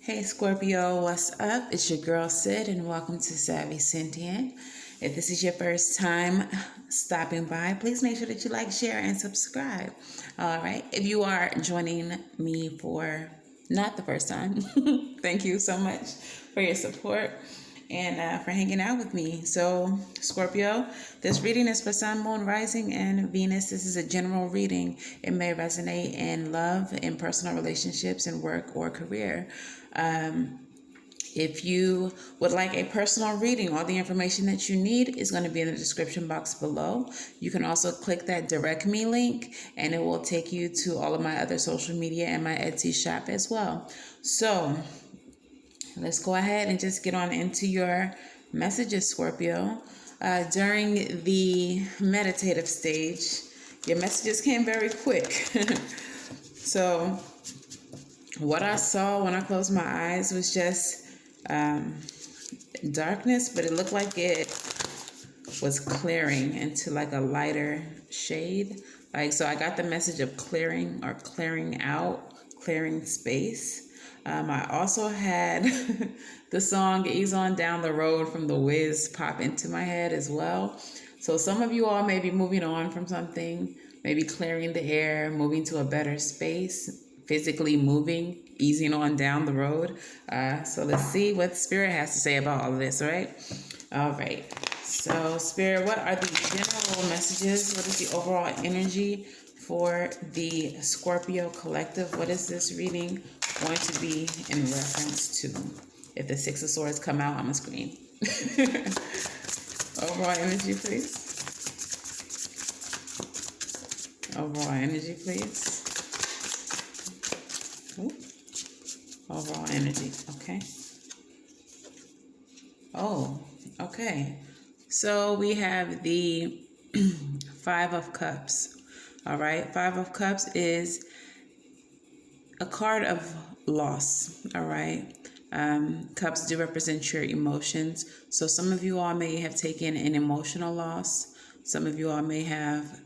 Hey Scorpio, what's up? It's your girl Sid and welcome to Savy, Sentient. If this is your first time stopping by, please make sure that you like, share, and subscribe. All right. If you are joining me for not the first time, thank you so much for your support and for hanging out with me. So, Scorpio, this reading is for Sun, Moon, Rising, and Venus. This is a general reading. It may resonate in love, in personal relationships, in work, or career. If you would like a personal reading, all the information that you need is going to be in the description box below. You can also click that direct me link and it will take you to all of my other social media and my Etsy shop as well. So let's go ahead and just get on into your messages, Scorpio. During the meditative stage, your messages came very quick. So what I saw when I closed my eyes was just darkness, but it looked like it was clearing into like a lighter shade. So I got the message of clearing or clearing out, clearing space. I also had the song Ease On Down the Road from The Wiz pop into my head as well. So some of you all may be moving on from something, maybe clearing the air, moving to a better space, physically moving, easing on down the road. So let's see what Spirit has to say about all of this, right? All right. So Spirit, what are the general messages? What is the overall energy for the Scorpio collective? What is this reading going to be in reference to? If the Six of Swords come out, I'm going to scream. Overall energy, please. Overall energy, please. Ooh. Overall energy, okay. Oh, okay. So we have the Five of Cups. All right. Five of Cups is a card of loss. All right. Cups do represent your emotions. So some of you all may have taken an emotional loss. Some of you all may have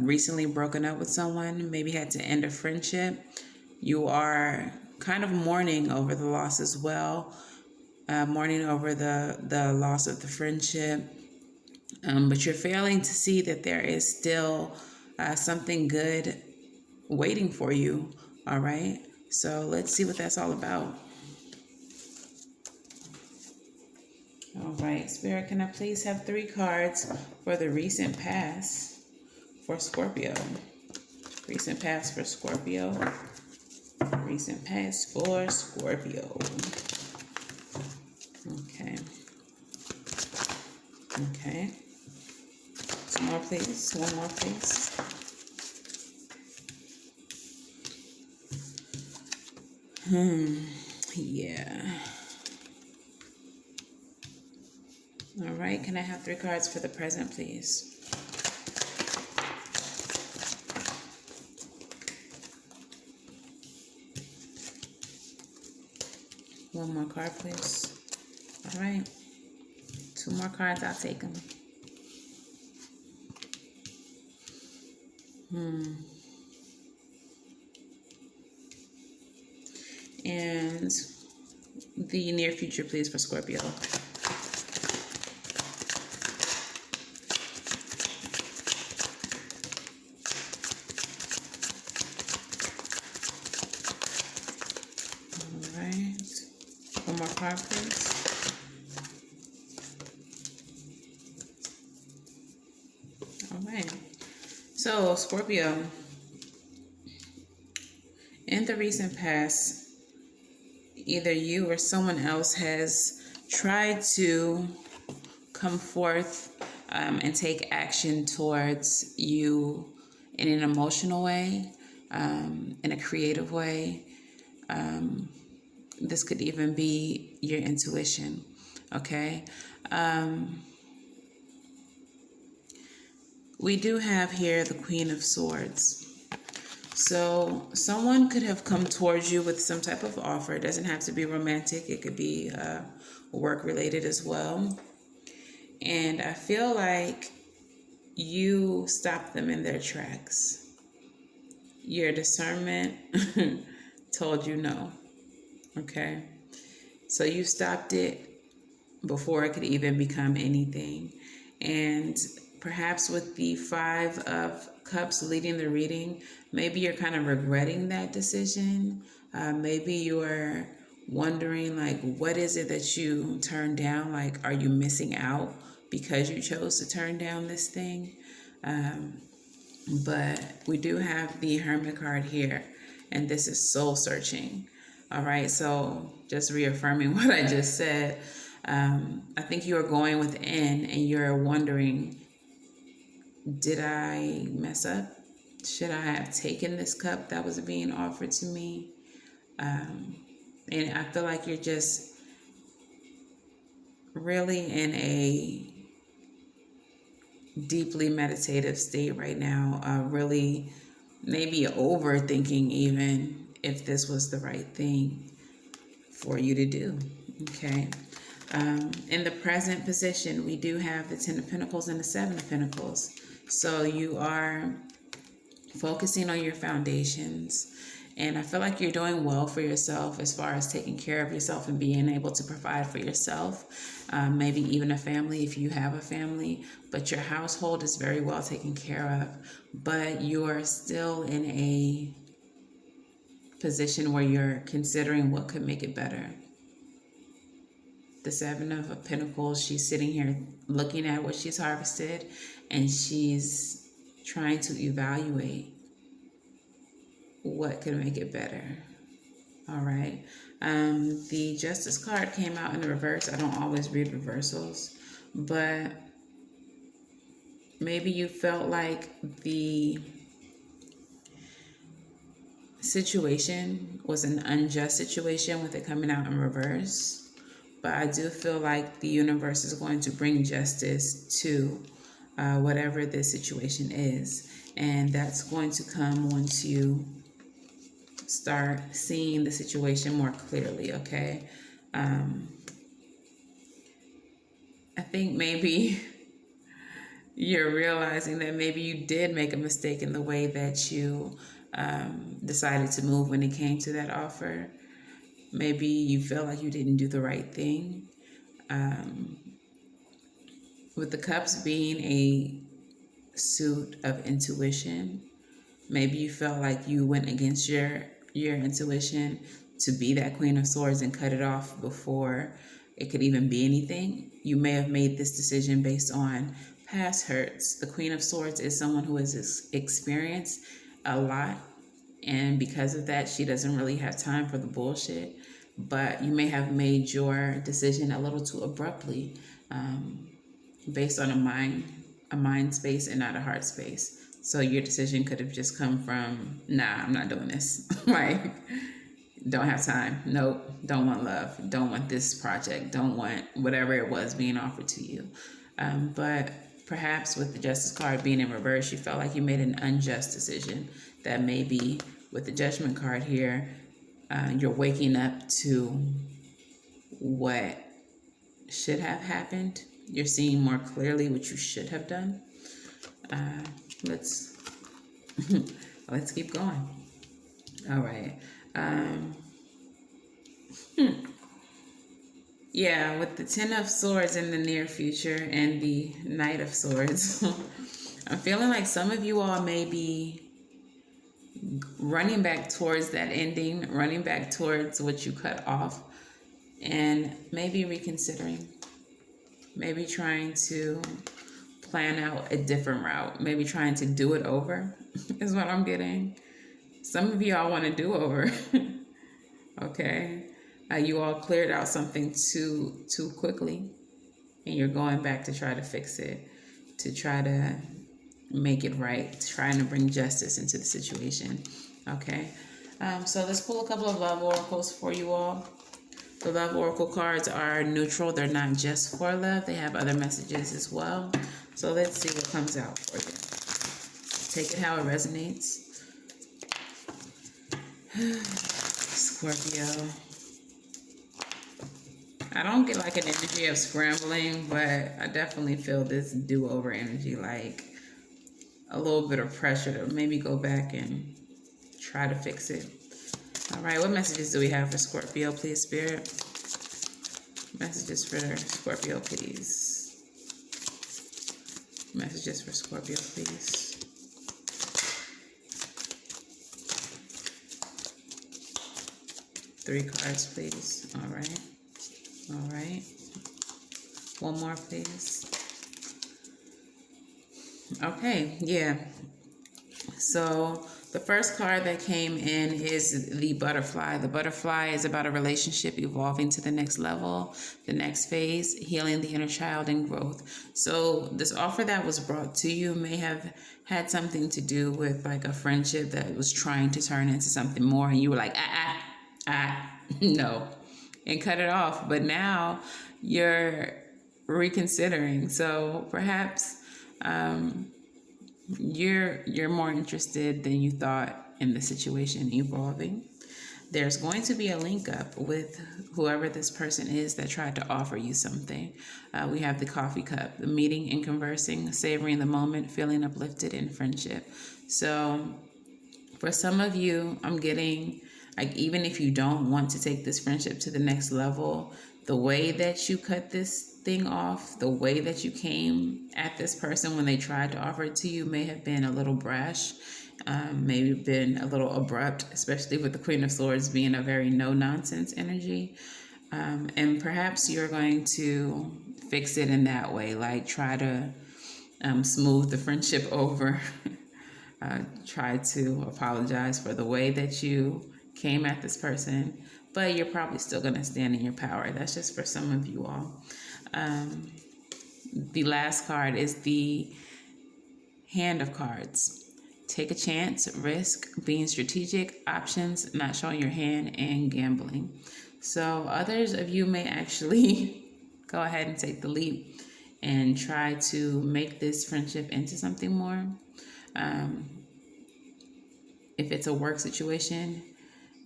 recently broken up with someone, maybe had to end a friendship. You are kind of mourning over the loss as well, mourning over the loss of the friendship. But you're failing to see that there is still something good waiting for you. All right. So let's see what that's all about. All right. Spirit, can I please have 3 cards for the recent past for Scorpio? Recent past for Scorpio. Recent past for Scorpio. Okay. Okay. 2 more, please. 1 more, please. Yeah. All right. Can I have 3 cards for the present, please? One more card, please. All right. 2 more cards. I'll take them. And the near future, please, for Scorpio. All right. 1 more card, please. All right. So, Scorpio, in the recent past, either you or someone else has tried to come forth and take action towards you in an emotional way, in a creative way. This could even be your intuition, okay? We do have here the Queen of Swords. So someone could have come towards you with some type of offer. It doesn't have to be romantic. It could be work related as well. And I feel like you stopped them in their tracks. Your discernment told you no. Okay? So you stopped it before it could even become anything. And perhaps with the Five of Cups leading the reading, maybe you're kind of regretting that decision. Maybe you're wondering, like, what is it that you turned down? Like, are you missing out because you chose to turn down this thing? But we do have the Hermit card here, and this is soul searching. All right, so just reaffirming what I just said. I think you are going within and you're wondering, did I mess up? Should I have taken this cup that was being offered to me? And I feel like you're just really in a deeply meditative state right now, really maybe overthinking even if this was the right thing for you to do. Okay. In the present position, we do have the Ten of Pentacles and the Seven of Pentacles. So you are focusing on your foundations. And I feel like you're doing well for yourself as far as taking care of yourself and being able to provide for yourself, maybe even a family if you have a family. But your household is very well taken care of. But you are still in a position where you're considering what could make it better. The Seven of Pentacles, she's sitting here looking at what she's harvested, and she's trying to evaluate what could make it better. All right. The Justice card came out in the reverse. I don't always read reversals, but maybe you felt like the situation was an unjust situation with it coming out in reverse. But I do feel like the universe is going to bring justice to whatever this situation is. And that's going to come once you start seeing the situation more clearly, okay? I think maybe you're realizing that maybe you did make a mistake in the way that you decided to move when it came to that offer. Maybe you feel like you didn't do the right thing. With the cups being a suit of intuition, maybe you felt like you went against your intuition to be that Queen of Swords and cut it off before it could even be anything. You may have made this decision based on past hurts. The Queen of Swords is someone who has experienced a lot, and because of that, she doesn't really have time for the bullshit. But you may have made your decision a little too abruptly, based on a mind space and not a heart space. So your decision could have just come from, nah, I'm not doing this. Like, don't have time. Nope. Don't want love. Don't want this project. Don't want whatever it was being offered to you. But perhaps with the Justice card being in reverse, you felt like you made an unjust decision. That maybe with the Judgment card here, you're waking up to what should have happened. You're seeing more clearly what you should have done. Let's keep going. All right. Yeah, with the Ten of Swords in the near future and the Knight of Swords, I'm feeling like some of you all may be running back towards that ending, running back towards what you cut off, and maybe reconsidering, maybe trying to plan out a different route, maybe trying to do it over is what I'm getting. Some of y'all want to do over. Okay. You all cleared out something too quickly, and you're going back to try to fix it, to try to make it right, trying to bring justice into the situation. Okay. So let's pull a couple of love oracles for you all. The love oracle cards are neutral. They're not just for love. They have other messages as well. So let's see what comes out for you. Take it how it resonates. Scorpio. I don't get like an energy of scrambling, but I definitely feel this do-over energy, like a little bit of pressure to maybe go back and try to fix it. All right, what messages do we have for Scorpio, please, Spirit? Messages for Scorpio, please. Messages for Scorpio, please. Three cards, please. All right. All right. One more, please. Okay, yeah. So the first card that came in is the butterfly. The butterfly is about a relationship evolving to the next level, the next phase, healing the inner child and growth. So this offer that was brought to you may have had something to do with like a friendship that was trying to turn into something more, and you were like, no, and cut it off. But now you're reconsidering. So perhaps you're more interested than you thought in the situation evolving. There's going to be a link up with whoever this person is that tried to offer you something. We have the coffee cup, the meeting and conversing, savoring the moment, feeling uplifted in friendship. So for some of you, I'm getting, like, even if you don't want to take this friendship to the next level, the way that you cut this thing off, the way that you came at this person when they tried to offer it to you may have been a little brash, maybe been a little abrupt, especially with the Queen of Swords being a very no-nonsense energy. And perhaps you're going to fix it in that way, like try to smooth the friendship over. Try to apologize for the way that you came at this person, but you're probably still going to stand in your power. That's just for some of you all. The last card is the Hand of Cards. Take a chance, risk, being strategic, options, not showing your hand, and gambling. So others of you may actually go ahead and take the leap and try to make this friendship into something more. If it's a work situation,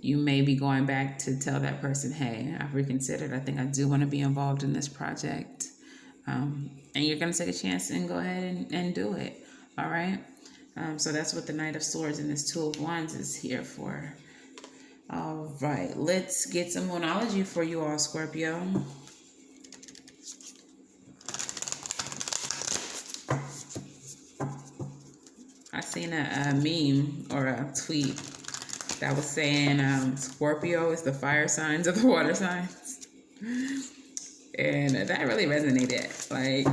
you may be going back to tell that person, hey, I've reconsidered. I think I do want to be involved in this project. And you're going to take a chance and go ahead and do it. All right. So that's what the Knight of Swords and this Two of Wands is here for. All right. Let's get some Moonology for you all, Scorpio. I seen a meme or a tweet that was saying Scorpio is the fire signs of the water signs. And that really resonated. Like,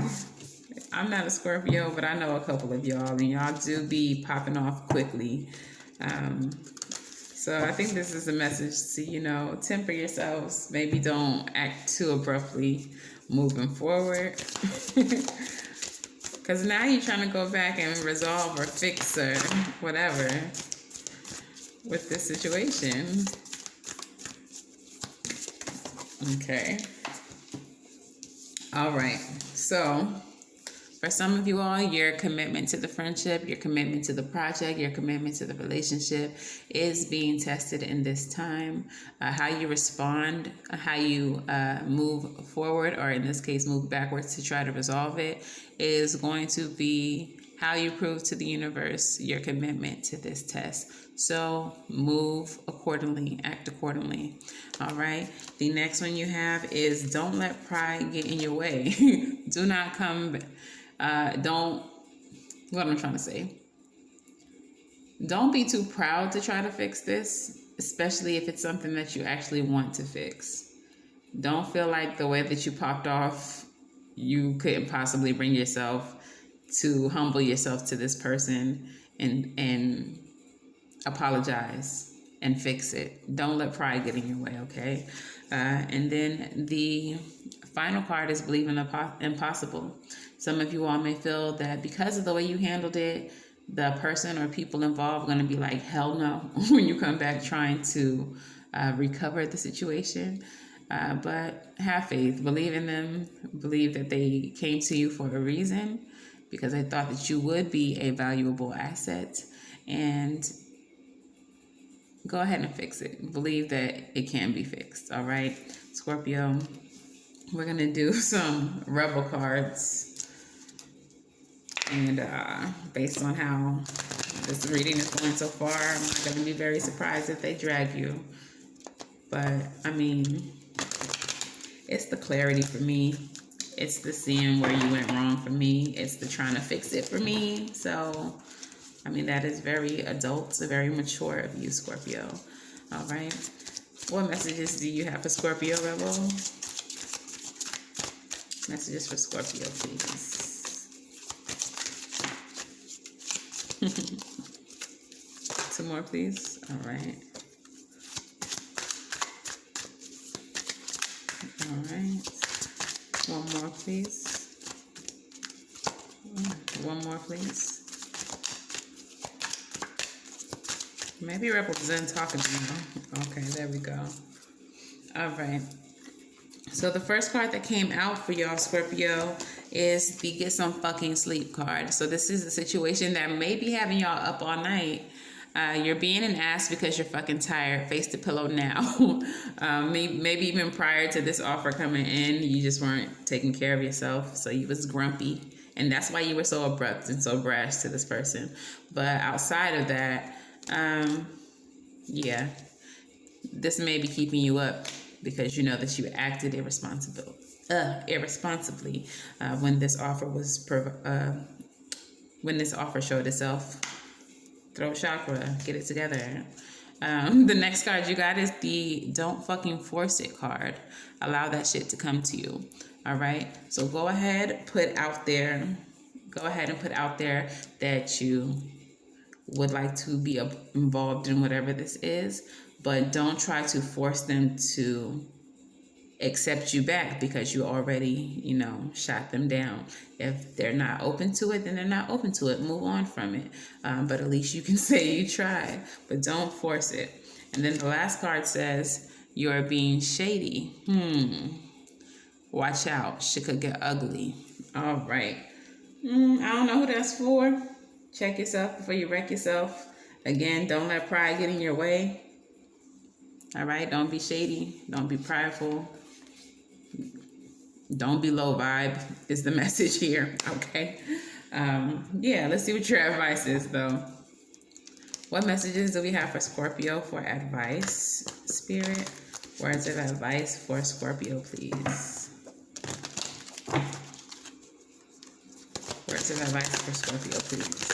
I'm not a Scorpio, but I know a couple of y'all, and y'all do be popping off quickly. So I think this is a message to, temper yourselves. Maybe don't act too abruptly moving forward. Because now you're trying to go back and resolve or fix or whatever with this situation. Okay. All right. So for some of you all, your commitment to the friendship, your commitment to the project, your commitment to the relationship is being tested in this time. How you respond, how you move forward, or in this case, move backwards to try to resolve it, is going to be how you prove to the universe your commitment to this test. So move accordingly, act accordingly. All right. The next one you have is don't let pride get in your way. Do not come... what I'm trying to say. Don't be too proud to try to fix this, especially if it's something that you actually want to fix. Don't feel like the way that you popped off, you couldn't possibly bring yourself to humble yourself to this person and apologize and fix it. Don't let pride get in your way, okay? And then the final card is believe in the impossible. Some of you all may feel that because of the way you handled it, the person or people involved are going to be like, hell no, when you come back trying to recover the situation. But have faith, believe in them, believe that they came to you for a reason because they thought that you would be a valuable asset, and go ahead and fix it. Believe that it can be fixed. All right, Scorpio, we're going to do some rebel cards. And based on how this reading is going so far. I'm not going to be very surprised if they drag you. But, I mean, it's the clarity for me. It's the seeing where you went wrong for me. It's the trying to fix it for me. So, I mean, that is very adult, very mature of you, Scorpio. All right. What messages do you have for Scorpio, Rebel? Messages for Scorpio, please. Two more, please. All right. All right. One more, please. One more, please. Maybe Rebel Zen talking to me. Okay, there we go. All right. So the first card that came out for y'all, Scorpio, is the Get Some Fucking Sleep card. So this is a situation that may be having y'all up all night. You're being an ass because you're fucking tired. Face the pillow now. Maybe even prior to this offer coming in, you just weren't taking care of yourself. So you was grumpy. And that's why you were so abrupt and so brash to this person. But outside of that, yeah, this may be keeping you up because you know that you acted irresponsibly when this offer was when this offer showed itself. Throat chakra, get it together. The next card you got is the Don't Fucking Force It card. Allow that shit to come to you. All right. So go ahead and put out there that you would like to be involved in whatever this is, but don't try to force them to accept you back because you already, shot them down. If they're not open to it, then they're not open to it. Move on from it. But at least you can say you tried, but don't force it. And then the last card says, you're being shady. Watch out. Shit could get ugly. All right. I don't know who that's for. Check yourself before you wreck yourself. Again, don't let pride get in your way. All right? Don't be shady. Don't be prideful. Don't be low vibe is the message here. Okay? Yeah, let's see what your advice is, though. What messages do we have for Scorpio for advice, Spirit? Words of advice for Scorpio, please. Words of advice for Scorpio, please.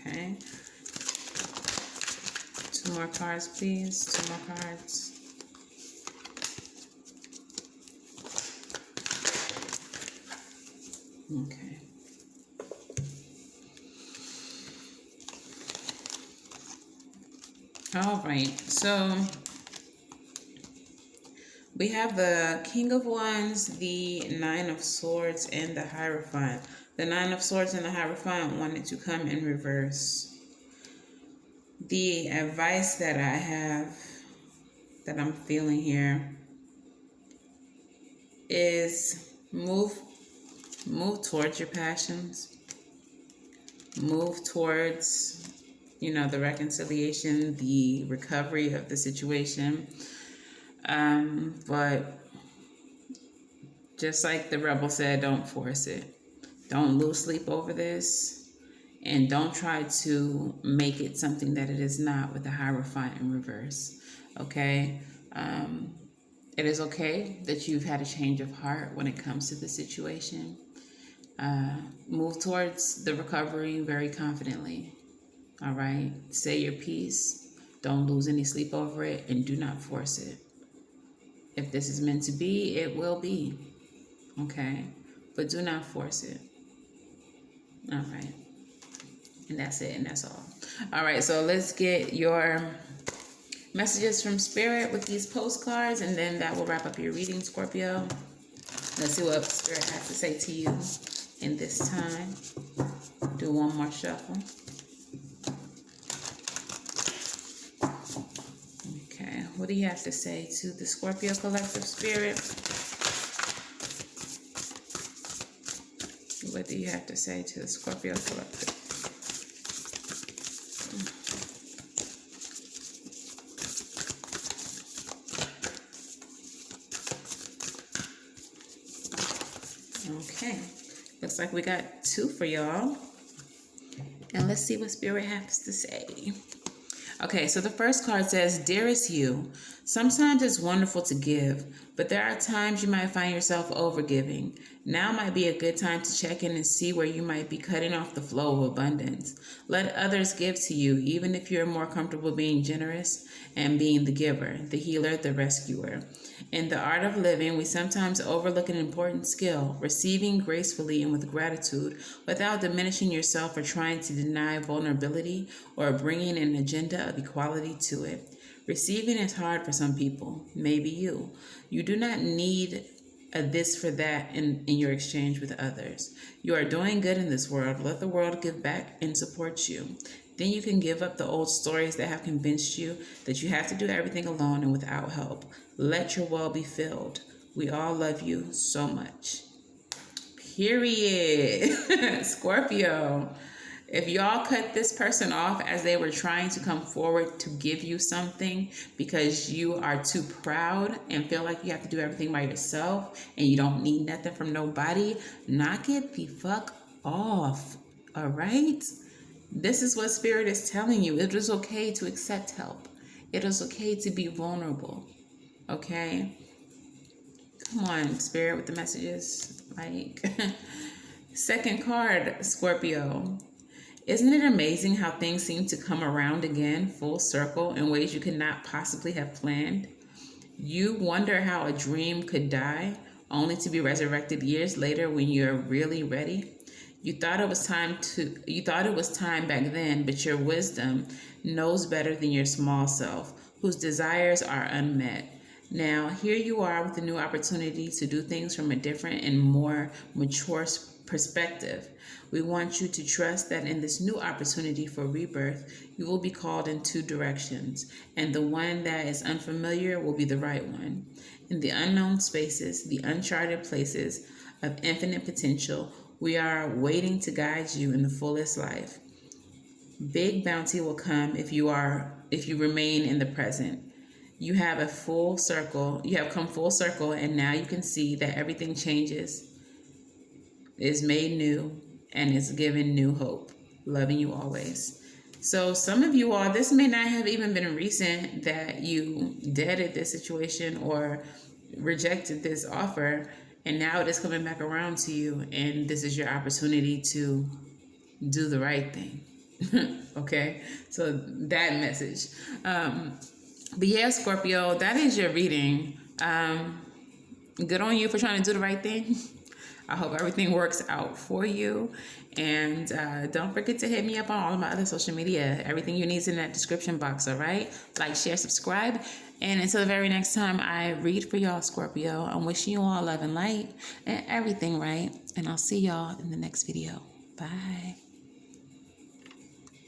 Okay. Two more cards, please. Two more cards. Okay. All right. So we have the King of Wands, the Nine of Swords, and the Hierophant. The Nine of Swords and the Hierophant wanted to come in reverse. The advice that I have, that I'm feeling here, is move towards your passions. Move towards, the reconciliation, the recovery of the situation. But just like the Rebel said, don't force it. Don't lose sleep over this. And don't try to make it something that it is not with the Hierophant in reverse. Okay? It is okay that you've had a change of heart when it comes to the situation. Move towards the recovery very confidently. All right? Say your piece. Don't lose any sleep over it, and do not force it. If this is meant to be, it will be. Okay? But do not force it. All right? And that's it, and that's all. All right, so let's get your messages from Spirit with these postcards, and then that will wrap up your reading, Scorpio. Let's see what Spirit has to say to you in this time. Do one more shuffle. Okay, what do you have to say to the Scorpio collective, Spirit? What do you have to say to the Scorpio collective? Okay, looks like we got two for y'all. let's see what Spirit has to say. Okay, so the first card says, Dearest you, sometimes it's wonderful to give, but there are times you might find yourself overgiving. Now might be a good time to check in and see where you might be cutting off the flow of abundance. Let others give to you, even if you're more comfortable being generous and being the giver, the healer, the rescuer. In the art of living, we sometimes overlook an important skill, receiving gracefully and with gratitude without diminishing yourself or trying to deny vulnerability or bringing an agenda of equality to it. Receiving is hard for some people, maybe you. You do not need a this for that in your exchange with others. You are doing good in this world. Let the world give back and support you. Then you can give up the old stories that have convinced you that you have to do everything alone and without help. Let your well be filled. We all love you so much. Period. Scorpio. If y'all cut this person off as they were trying to come forward to give you something because you are too proud and feel like you have to do everything by yourself and you don't need nothing from nobody, knock it the fuck off. All right? This is what Spirit is telling you. It is okay to accept help. It is okay to be vulnerable. Okay? Come on, Spirit, with the messages. Like, second card, Scorpio. Isn't it amazing how things seem to come around again, full circle, in ways you could not possibly have planned? You wonder how a dream could die, only to be resurrected years later when you're really ready. You thought it was time back then, but your wisdom knows better than your small self, whose desires are unmet. Now, here you are with a new opportunity to do things from a different and more mature perspective. We want you to trust that in this new opportunity for rebirth, you will be called in two directions, and the one that is unfamiliar will be the right one. In the unknown spaces, the uncharted places of infinite potential, we are waiting to guide you in the fullest life. Big bounty will come if you remain in the present. You have come full circle, and now you can see that everything changes, is made new, and is given new hope. Loving you always. So some of you all, this may not have even been recent that you deaded this situation or rejected this offer, and now it is coming back around to you, and this is your opportunity to do the right thing. Okay, so that message. But yeah, Scorpio, that is your reading. Good on you for trying to do the right thing. I hope everything works out for you. And don't forget to hit me up on all of my other social media. Everything you need is in that description box, all right? Like, share, subscribe. And until the very next time I read for y'all, Scorpio, I'm wishing you all love and light and everything right. And I'll see y'all in the next video. Bye.